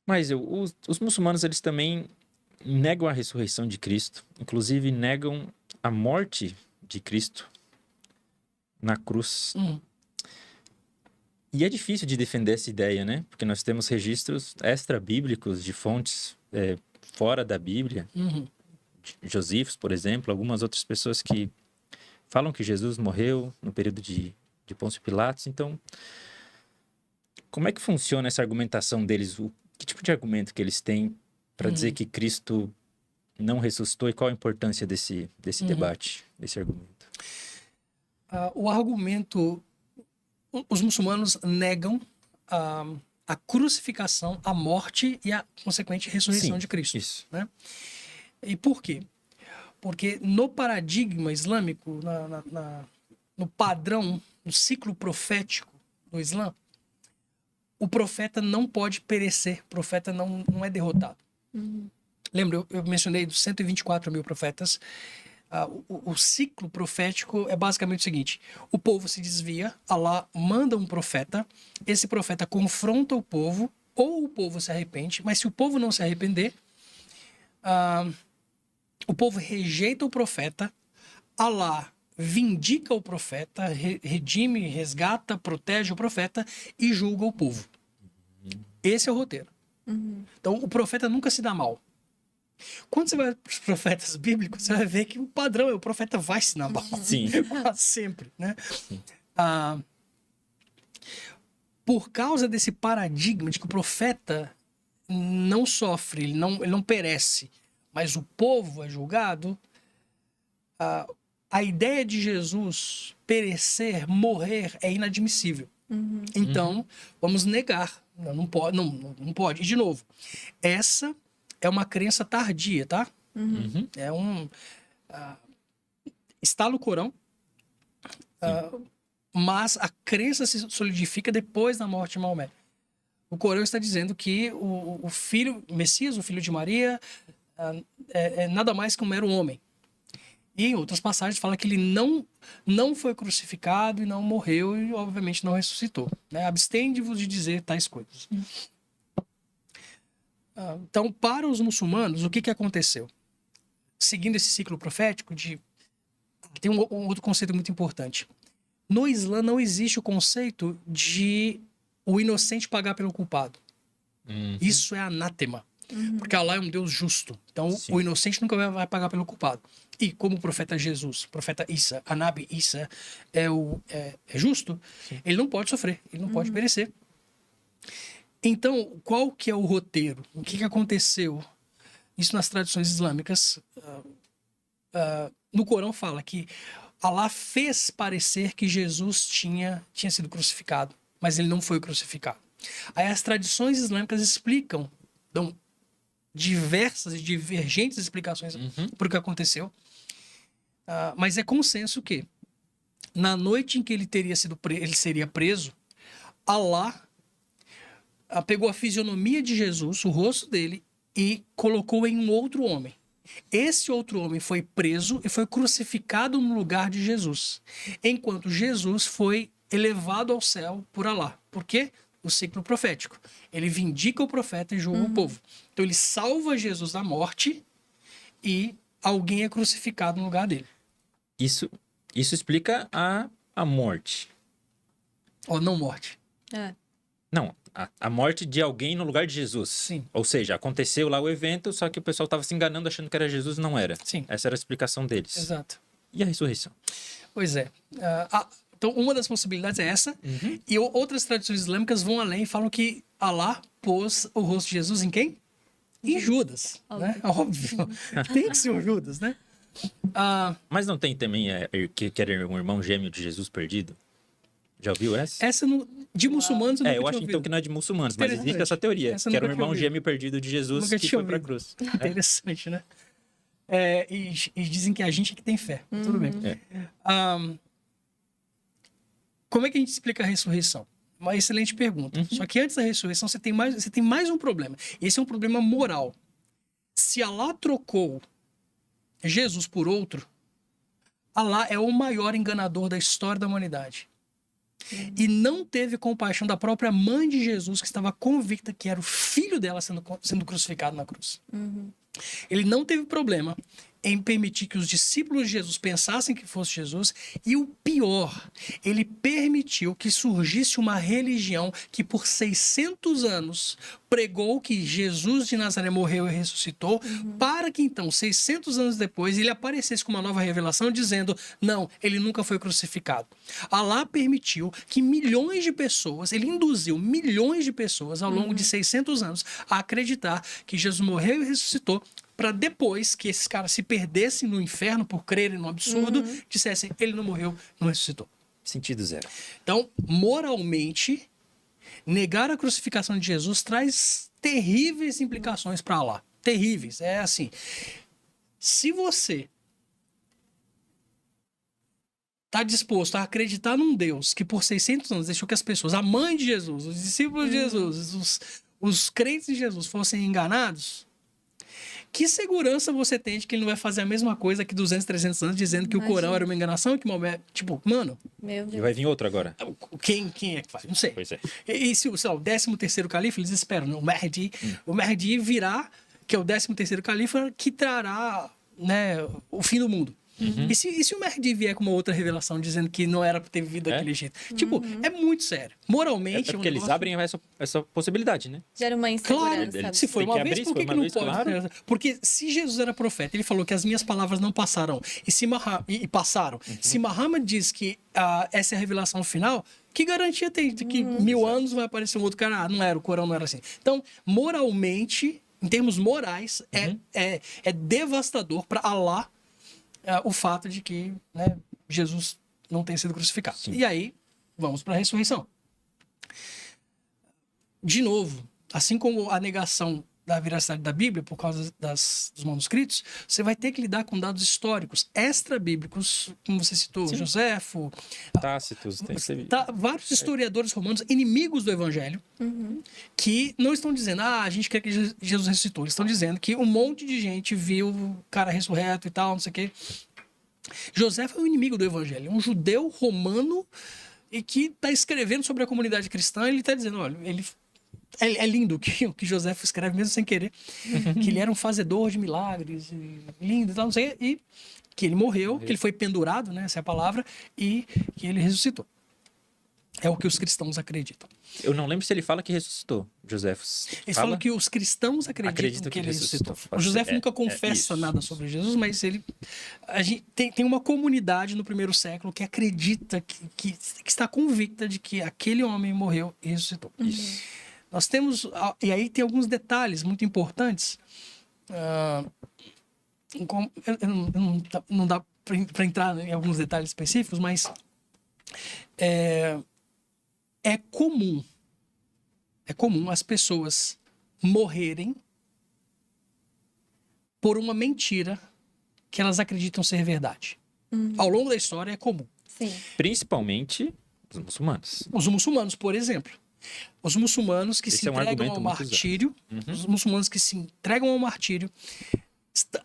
Mas os muçulmanos, eles também negam a ressurreição de Cristo. Inclusive, negam a morte de Cristo na cruz. E é difícil de defender essa ideia, né? Porque nós temos registros extra-bíblicos de fontes fora da Bíblia. Josifos, por exemplo, algumas outras pessoas que falam que Jesus morreu no período de Pôncio Pilatos. Então, como é que funciona essa argumentação deles? Que tipo de argumento que eles têm para dizer que Cristo não ressuscitou e qual a importância desse debate, desse argumento? O argumento... Os muçulmanos negam a crucificação, a morte e a consequente ressurreição de Cristo. Isso. Né? E por quê? Porque no paradigma islâmico, no padrão, no ciclo profético do Islã, o profeta não pode perecer, o profeta não é derrotado. Lembra, eu mencionei dos 124 mil profetas. O ciclo profético é basicamente o seguinte: o povo se desvia, Allah manda um profeta, esse profeta confronta o povo, ou o povo se arrepende, mas se o povo não se arrepender, o povo rejeita o profeta, Allah vindica o profeta, redime, resgata, protege o profeta e julga o povo. Esse é o roteiro. Então o profeta nunca se dá mal. Quando você vai para os profetas bíblicos, você vai ver que o padrão é o profeta vai se dar mal. Sim. Quase sempre, né? Por causa desse paradigma de que o profeta não sofre, ele não perece, mas o povo é julgado, a ideia de Jesus perecer, morrer, é inadmissível. Então, vamos negar. Não pode. E, de novo, essa é uma crença tardia, tá? É está no Corão, mas a crença se solidifica depois da morte de Maomé. O Corão está dizendo que o filho, Messias, o filho de Maria, é nada mais que um mero homem. E em outras passagens fala que ele não foi crucificado e não morreu e, obviamente, não ressuscitou. Né? Abstende-vos de dizer tais coisas. Então, para os muçulmanos, o que aconteceu? Seguindo esse ciclo profético, tem um outro conceito muito importante. No Islã não existe o conceito de o inocente pagar pelo culpado. Isso é anátema. Porque Allah é um Deus justo. Então, o inocente nunca vai pagar pelo culpado. E como o profeta Jesus, o profeta Isa, Anabi Isa, é justo, ele não pode sofrer, ele não pode perecer. Então, qual que é o roteiro? O que aconteceu? Isso nas tradições islâmicas. No Corão fala que Allah fez parecer que Jesus tinha sido crucificado, mas ele não foi crucificado. Aí as tradições islâmicas explicam, dão diversas e divergentes explicações para o que aconteceu. Mas é consenso que, na noite em que ele seria preso, Allah pegou a fisionomia de Jesus, o rosto dele, e colocou em um outro homem. Esse outro homem foi preso e foi crucificado no lugar de Jesus, enquanto Jesus foi elevado ao céu por Allah. Por quê? O ciclo profético. Ele vindica o profeta e julga o povo. Então ele salva Jesus da morte e alguém é crucificado no lugar dele. Isso explica a morte. Ou não morte. Não, a morte de alguém no lugar de Jesus. Sim. Ou seja, aconteceu lá o evento, só que o pessoal estava se enganando achando que era Jesus e não era. Sim. Essa era a explicação deles. Exato. E a ressurreição? Pois é. Então, uma das possibilidades é essa. E outras tradições islâmicas vão além e falam que Allah pôs o rosto de Jesus em quem? Em Judas. Né? Óbvio. Tem que ser o Judas, né? Mas não tem também que era um irmão gêmeo de Jesus perdido? Já ouviu essa? Essa de muçulmanos eu nunca eu acho tinha então ouvido. que não é de muçulmanos, mas existe essa teoria. Que era um irmão gêmeo perdido de Jesus Nunca que tinha foi pra ouvido. cruz. Interessante, né? E dizem que a gente é que tem fé. Tudo bem. Como é que a gente explica a ressurreição? Uma excelente pergunta. Só que antes da ressurreição você tem mais um problema. Esse é um problema moral. Se Allah trocou Jesus por outro, Allah é o maior enganador da história da humanidade. E não teve compaixão da própria mãe de Jesus, que estava convicta que era o filho dela sendo crucificado na cruz. Ele não teve problema em permitir que os discípulos de Jesus pensassem que fosse Jesus, e o pior, ele permitiu que surgisse uma religião que por 600 anos pregou que Jesus de Nazaré morreu e ressuscitou, para que então, 600 anos depois, ele aparecesse com uma nova revelação dizendo, não, ele nunca foi crucificado. Alá permitiu que milhões de pessoas, ele induziu milhões de pessoas ao longo de 600 anos a acreditar que Jesus morreu e ressuscitou, para depois que esses caras se perdessem no inferno por crerem no absurdo, dissessem, ele não morreu, não ressuscitou. Sentido zero. Então, moralmente, negar a crucificação de Jesus traz terríveis implicações para lá. Terríveis. É assim, se você está disposto a acreditar num Deus que por 600 anos deixou que as pessoas, a mãe de Jesus, os discípulos de Jesus, os crentes de Jesus fossem enganados, que segurança você tem de que ele não vai fazer a mesma coisa que 200, 300 anos, dizendo que o Corão era uma enganação, que Maomé... Tipo, mano... Meu Deus. E vai vir outro agora. Quem é que faz? Não sei. Pois é. E se sei lá, o 13º califa, eles esperam, né? O Mahdi virá, que é o 13º califa, que trará, né, o fim do mundo. E se o Mahdi vier com uma outra revelação dizendo que não era pra ter vivido daquele jeito? Tipo, é muito sério. Moralmente... É porque eles abrem essa possibilidade, né? Gera uma insegurança. Claro, se foi Tem uma que vez, abrir, por se que foi não uma vez, pode? claro. Porque se Jesus era profeta, ele falou que as minhas palavras não passarão e passaram. Se Muhammad diz que essa é a revelação final, que garantia tem de que 1000 anos vai aparecer um outro cara? Ah, não era, o Corão não era assim. Então, moralmente, em termos morais, é devastador para Allah o fato de que, né, Jesus não tem sido crucificado. Sim. E aí, vamos para a ressurreição. De novo, assim como a negação da veracidade da Bíblia por causa dos manuscritos, você vai ter que lidar com dados históricos extra-bíblicos, como você citou, Sim. Joséfo, Tácitos, vários historiadores romanos, inimigos do Evangelho, que não estão dizendo, a gente quer que Jesus ressuscitou. Eles estão dizendo que um monte de gente viu o cara ressurreto e tal, não sei o quê. Joséfo é um inimigo do Evangelho, é um judeu romano e que está escrevendo sobre a comunidade cristã. Ele está dizendo, olha, é lindo o que Joséfo escreve, mesmo sem querer, que ele era um fazedor de milagres, lindo e tal, não sei, e que ele morreu, que ele foi pendurado, né, essa é a palavra, e que ele ressuscitou. É o que os cristãos acreditam. Eu não lembro se ele fala que ressuscitou, José. Eles falam que os cristãos acreditam que ele ressuscitou. O José nunca confessa nada sobre Jesus, mas a gente tem uma comunidade no primeiro século que acredita, que está convicta de que aquele homem morreu e ressuscitou. Isso. Nós temos... E aí tem alguns detalhes muito importantes. Não dá para entrar em alguns detalhes específicos, mas é comum as pessoas morrerem por uma mentira que elas acreditam ser verdade. Ao longo da história é comum. Sim. Principalmente os muçulmanos. Os muçulmanos, por exemplo. Os muçulmanos que se entregam ao martírio, os muçulmanos que se entregam ao martírio,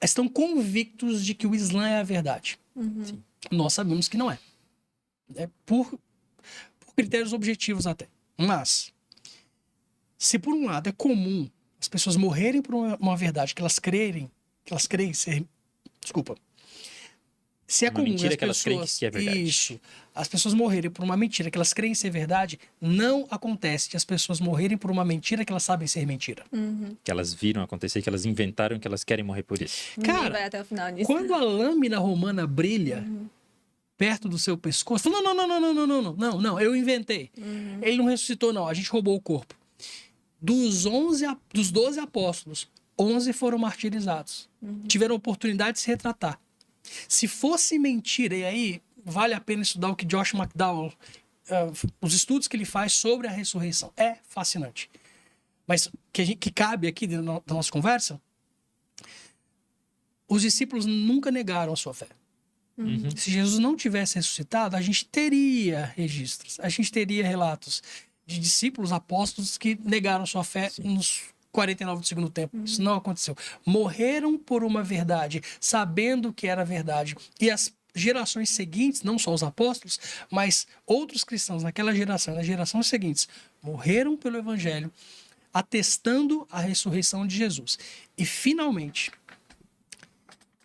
estão convictos de que o Islã é a verdade. Nós sabemos que não é. Por critérios objetivos até. Mas, se por um lado é comum as pessoas morrerem por uma verdade que elas creem ser... Desculpa. Se é comum as pessoas... Que é verdade. Isso. As pessoas morrerem por uma mentira que elas creem ser verdade, não acontece de as pessoas morrerem por uma mentira que elas sabem ser mentira. Que elas viram acontecer, que elas inventaram, que elas querem morrer por isso. Cara, vai até o final nisso. quando a lâmina romana brilha perto do seu pescoço, não, eu inventei. Ele não ressuscitou, não, a gente roubou o corpo. Dos 12 apóstolos, 11 foram martirizados. Tiveram a oportunidade de se retratar. Se fosse mentira, e aí vale a pena estudar o que Josh McDowell, os estudos que ele faz sobre a ressurreição. É fascinante. Mas que cabe aqui da nossa conversa, os discípulos nunca negaram a sua fé. Se Jesus não tivesse ressuscitado, a gente teria registros, a gente teria relatos de discípulos, apóstolos que negaram a sua fé nos 49 do segundo tempo. Isso não aconteceu. Morreram por uma verdade, sabendo que era verdade. E gerações seguintes, não só os apóstolos, mas outros cristãos naquela geração, nas gerações seguintes, morreram pelo evangelho, atestando a ressurreição de Jesus. E finalmente,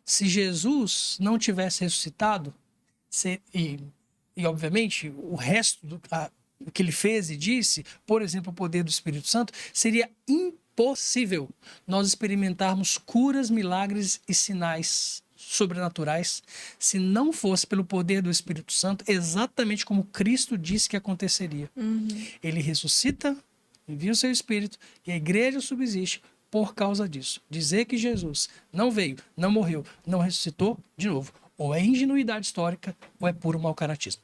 se Jesus não tivesse ressuscitado, e obviamente o resto do que ele fez e disse, por exemplo, o poder do Espírito Santo, seria impossível nós experimentarmos curas, milagres e sinais sobrenaturais se não fosse pelo poder do Espírito Santo, exatamente como Cristo disse que aconteceria. Ele ressuscita, envia o seu Espírito e a igreja subsiste por causa disso. Dizer que Jesus não veio, não morreu, não ressuscitou, de novo, ou é ingenuidade histórica ou é puro mau caratismo.